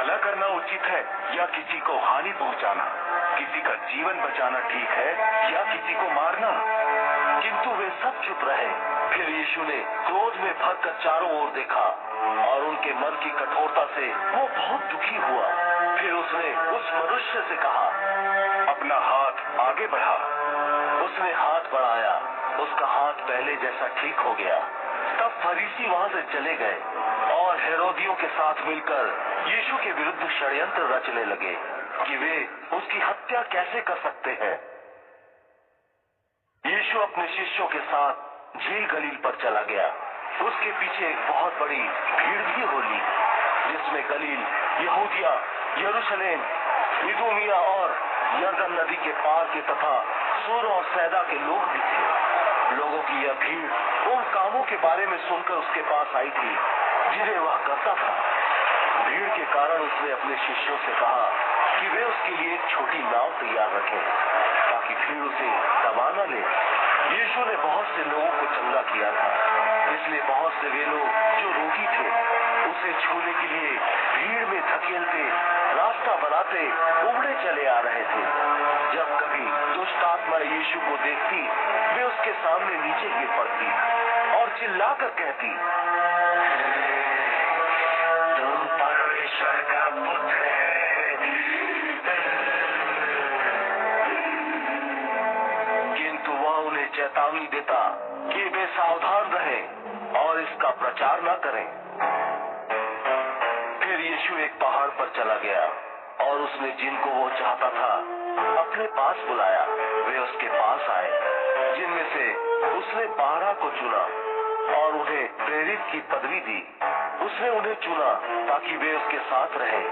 भला करना उचित है या किसी को हानि पहुंचाना? किसी का जीवन बचाना ठीक है या किसी को मारना? किंतु वे सब चुप रहे। फिर यीशु ने क्रोध में भरकर चारों ओर देखा और उनके मन की कठोरता से वो बहुत दुखी हुआ। फिर उसने उस मनुष्य से कहा, अपना हाथ आगे बढ़ा। उसने हाथ बढ़ाया, उसका हाथ पहले जैसा ठीक हो गया। तब फरीसी वहाँ से चले गए और हेरोदियों के साथ मिलकर यीशु के विरुद्ध षड्यंत्र रचने लगे कि वे उसकी हत्या कैसे कर सकते हैं। यीशु अपने शिष्यों के साथ झील गलील पर चला गया। उसके पीछे एक बहुत बड़ी भीड़ भी हो ली, जिसमें गलील, यहूदिया, यरूशलेम, इदूमिया और यरदन नदी के पार के तथा सूर और सैदा के लोग भी थे। लोगों की यह भीड़ उन कामों के बारे में सुनकर उसके पास आई थी जिन्हें वह करता था। भीड़ के कारण उसने अपने शिष्यों से कहा कि वे उसके लिए एक छोटी नाव तैयार रखें ताकि भीड़ उसे दबा न ले। यीशु ने बहुत से लोगों को चंगा किया था, इसलिए बहुत से वे लोग जो रोगी थे उसे छूने के लिए भीड़ में धकेलते, रास्ता बनाते उमड़े चले आ रहे थे। जब कभी दुष्ट आत्मा यीशु को देखती, वे उसके सामने नीचे गिर पड़ती और चिल्लाकर कहती, तुम परमेश्वर का पुत्र है। किंतु वह उन्हें चेतावनी देता कि वे सावधान रहें और इसका प्रचार न करें। फिर यीशु एक पहाड़ पर चला गया और उसने जिनको वो चाहता था अपने पास बुलाया। वे उसके पास आए, जिनमें से उसने 12 को चुना और उन्हें प्रेरित की पदवी दी। उसने उन्हें चुना ताकि वे उसके साथ रहें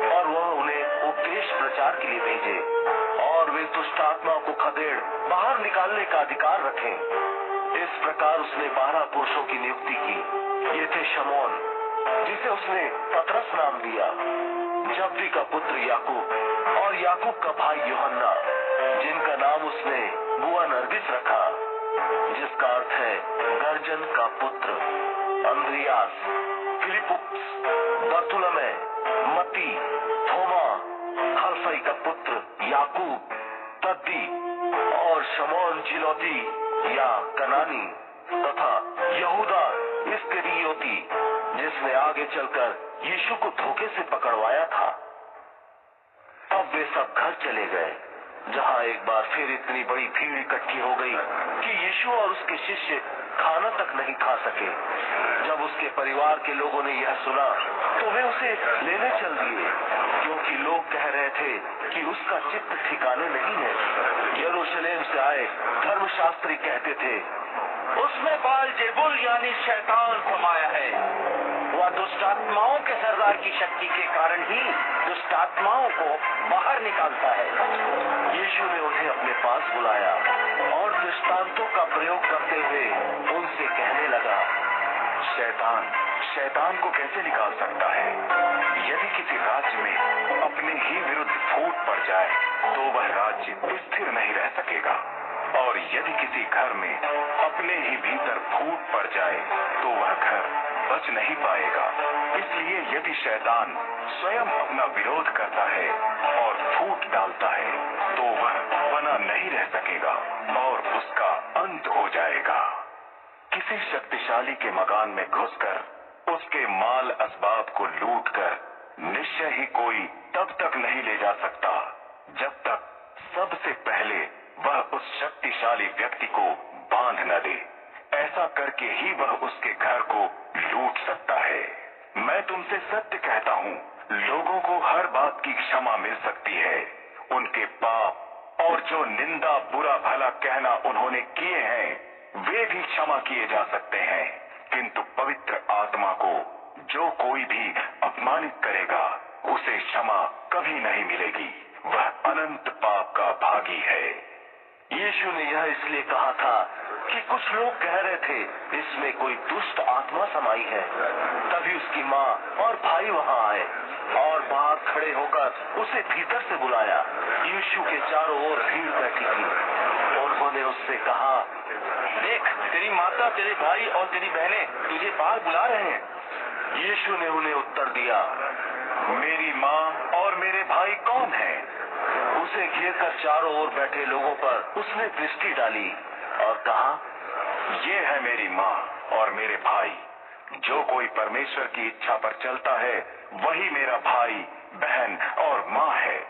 और वह उन्हें उपदेश प्रचार के लिए भेजे और वे दुष्ट आत्माओं को खदेड़ बाहर निकालने का अधिकार रखें। इस प्रकार उसने 12 पुरुषों की नियुक्ति की। ये थे शमौन, जिसे उसने पतरस नाम दिया, जब्दी का पुत्र याकूब और याकूब का भाई यूहन्ना, जिनका नाम उसने बुआनरगिस रखा, जिसका अर्थ है गर्जन का पुत्र, अंद्रियास, फिलिपुस, बरतुलमै, मत्ती, थोमा, हलफई का पुत्र याकूब, तद्दी और शमौन जिलौती या कनानी तथा यहूदा इस्करियोती, जिसने आगे चलकर यीशु को धोखे से पकड़वाया था। अब वे सब घर चले गए, जहाँ एक बार फिर इतनी बड़ी भीड़ इकट्ठी हो गई कि यीशु और उसके शिष्य खाना तक नहीं खा सके। जब उसके परिवार के लोगों ने यह सुना तो वे उसे लेने चल दिए, क्योंकि लोग कह रहे थे कि उसका चित्त ठिकाने नहीं है। यरूशलेम से आए धर्मशास्त्री कहते थे, उसमें बालजेबुल यानी शैतान समाया है। वह दुष्ट आत्माओं के सरदार की शक्ति के कारण ही दुष्ट आत्माओं को बाहर निकालता है। यीशु ने उन्हें अपने पास बुलाया और दृष्टांतों का प्रयोग करते हुए उनसे कहने लगा, शैतान को कैसे निकाल सकता है? यदि किसी राज्य में अपने ही विरुद्ध फूट पड़ जाए तो वह राज्य स्थिर नहीं रह सकेगा, और यदि किसी घर में अपने ही भीतर फूट पड़ जाए तो वह घर बच नहीं पाएगा। इसलिए यदि शैतान स्वयं अपना विरोध करता है और फूट डालता है तो वह बना नहीं रह सकेगा और उसका अंत हो जाएगा। किसी शक्तिशाली के मकान में घुसकर उसके माल असबाब को लूटकर निश्चय ही कोई तब तक नहीं ले जा सकता जब तक सबसे पहले वह उस शक्तिशाली व्यक्ति को बांध न दे। ऐसा करके ही वह उसके घर को लूट सकता है। मैं तुमसे सत्य कहता हूँ, लोगों को हर बात की क्षमा मिल सकती है। उनके पाप और जो निंदा, बुरा भला कहना उन्होंने किए हैं वे भी क्षमा किए जा सकते हैं, किंतु पवित्र आत्मा को जो कोई भी अपमानित करेगा उसे क्षमा कभी नहीं मिलेगी। वह अनंत पाप का भागी है। यीशु ने यह इसलिए कहा था कि कुछ लोग कह रहे थे इसमें कोई दुष्ट आत्मा समाई है। तभी उसकी माँ और भाई वहाँ आए और बाहर खड़े होकर उसे भीतर से बुलाया। यीशु के चारों ओर भीड़ बैठी थी। उन्होंने उससे कहा, देख, तेरी माता, तेरे भाई और तेरी बहनें तुझे बाहर बुला रहे हैं। यीशु ने उन्हें उत्तर दिया, मेरी माँ और मेरे भाई कौन हैं? उसे घेरकर चारों ओर बैठे लोगों पर उसने दृष्टि डाली और कहा, ये है मेरी माँ और मेरे भाई। जो कोई परमेश्वर की इच्छा पर चलता है वही मेरा भाई, बहन और माँ है।